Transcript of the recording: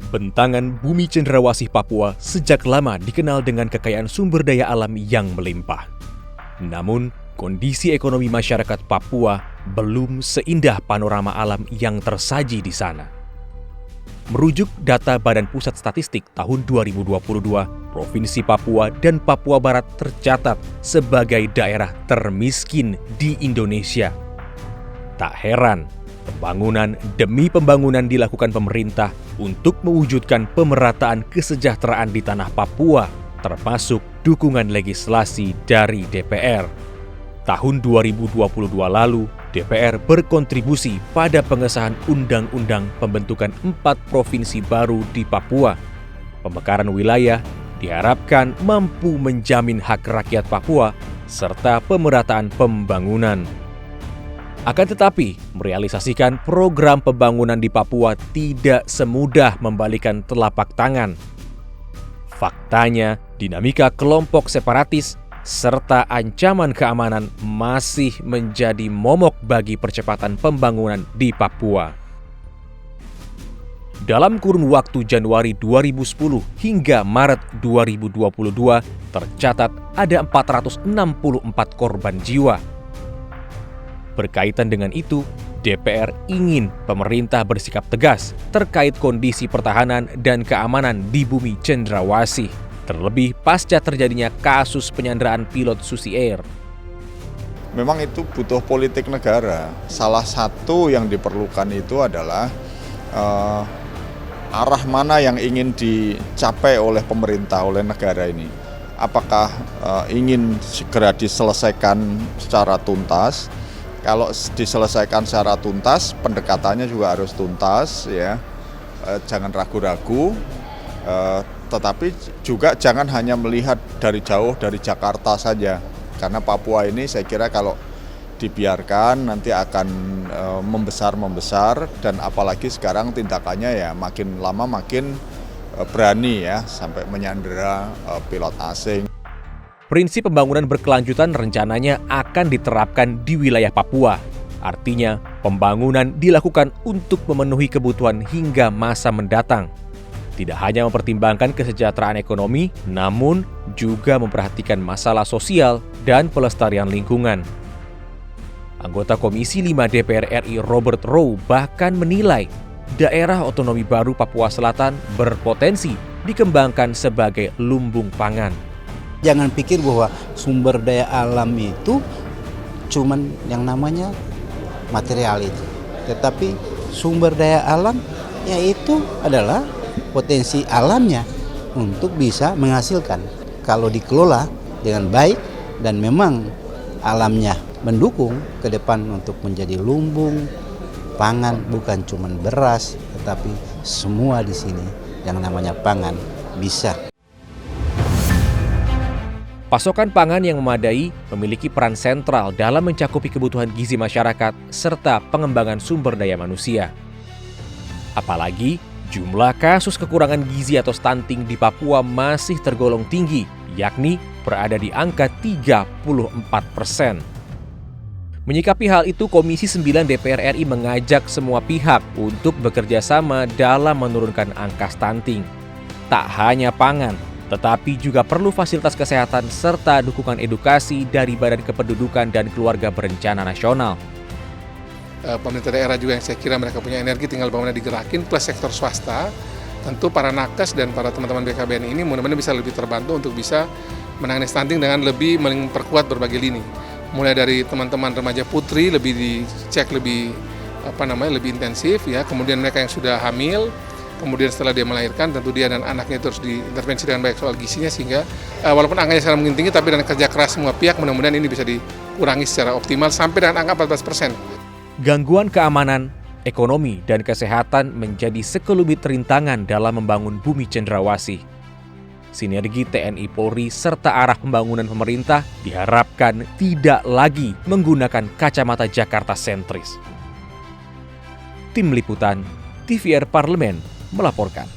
Bentangan bumi Cendrawasih Papua sejak lama dikenal dengan kekayaan sumber daya alam yang melimpah. Namun, kondisi ekonomi masyarakat Papua belum seindah panorama alam yang tersaji di sana. Merujuk data Badan Pusat Statistik tahun 2022, Provinsi Papua dan Papua Barat tercatat sebagai daerah termiskin di Indonesia. Tak heran, pembangunan demi pembangunan dilakukan pemerintah untuk mewujudkan pemerataan kesejahteraan di tanah Papua, termasuk dukungan legislasi dari DPR. Tahun 2022 lalu, DPR berkontribusi pada pengesahan Undang-Undang Pembentukan 4 Provinsi baru di Papua. Pemekaran wilayah diharapkan mampu menjamin hak rakyat Papua serta pemerataan pembangunan. Akan tetapi, merealisasikan program pembangunan di Papua tidak semudah membalikan telapak tangan. Faktanya, dinamika kelompok separatis serta ancaman keamanan masih menjadi momok bagi percepatan pembangunan di Papua. Dalam kurun waktu Januari 2010 hingga Maret 2022, tercatat ada 464 korban jiwa. Berkaitan dengan itu, DPR ingin pemerintah bersikap tegas terkait kondisi pertahanan dan keamanan di bumi Cendrawasih, terlebih pasca terjadinya kasus penyanderaan pilot Susi Air. Memang itu butuh politik negara. Salah satu yang diperlukan itu adalah arah mana yang ingin dicapai oleh pemerintah, oleh negara ini. Apakah ingin segera diselesaikan secara tuntas? Kalau diselesaikan secara tuntas, pendekatannya juga harus tuntas, ya. Jangan ragu-ragu, tetapi juga jangan hanya melihat dari jauh dari Jakarta saja. Karena Papua ini saya kira kalau dibiarkan nanti akan membesar dan apalagi sekarang tindakannya ya makin lama makin berani ya sampai menyandera pilot asing. Prinsip pembangunan berkelanjutan rencananya akan diterapkan di wilayah Papua. Artinya, pembangunan dilakukan untuk memenuhi kebutuhan hingga masa mendatang. Tidak hanya mempertimbangkan kesejahteraan ekonomi, namun juga memperhatikan masalah sosial dan pelestarian lingkungan. Anggota Komisi 5 DPR RI Robert Rowe bahkan menilai daerah otonomi baru Papua Selatan berpotensi dikembangkan sebagai lumbung pangan. Jangan pikir bahwa sumber daya alam itu cuman yang namanya material itu. Tetapi sumber daya alam yaitu adalah potensi alamnya untuk bisa menghasilkan. Kalau dikelola dengan baik dan memang alamnya mendukung ke depan untuk menjadi lumbung pangan, bukan cuman beras, tetapi semua di sini yang namanya pangan bisa. Pasokan pangan yang memadai memiliki peran sentral dalam mencakupi kebutuhan gizi masyarakat serta pengembangan sumber daya manusia. Apalagi, jumlah kasus kekurangan gizi atau stunting di Papua masih tergolong tinggi, yakni berada di angka 34%. Menyikapi hal itu, Komisi 9 DPR RI mengajak semua pihak untuk bekerja sama dalam menurunkan angka stunting. Tak hanya pangan, tetapi juga perlu fasilitas kesehatan serta dukungan edukasi dari Badan Kependudukan dan Keluarga Berencana Nasional. Pemerintah daerah juga yang saya kira mereka punya energi tinggal bagaimana digerakin, plus sektor swasta, tentu para nakes dan para teman-teman BKBN ini mudah-mudahan bisa lebih terbantu untuk bisa menangani stunting dengan lebih memperkuat berbagai lini. Mulai dari teman-teman remaja putri lebih dicek lebih lebih intensif ya, kemudian mereka yang sudah hamil, kemudian setelah dia melahirkan tentu dia dan anaknya itu harus diintervensi dengan baik soal gizinya sehingga walaupun angkanya sekarang mungkin tinggi tapi dengan kerja keras semua pihak mudah-mudahan ini bisa dikurangi secara optimal sampai dengan angka 14%. Gangguan keamanan, ekonomi, dan kesehatan menjadi sekelumit rintangan dalam membangun bumi Cendrawasih. Sinergi TNI Polri serta arah pembangunan pemerintah diharapkan tidak lagi menggunakan kacamata Jakarta sentris. Tim Liputan TVR Parlemen melaporkan.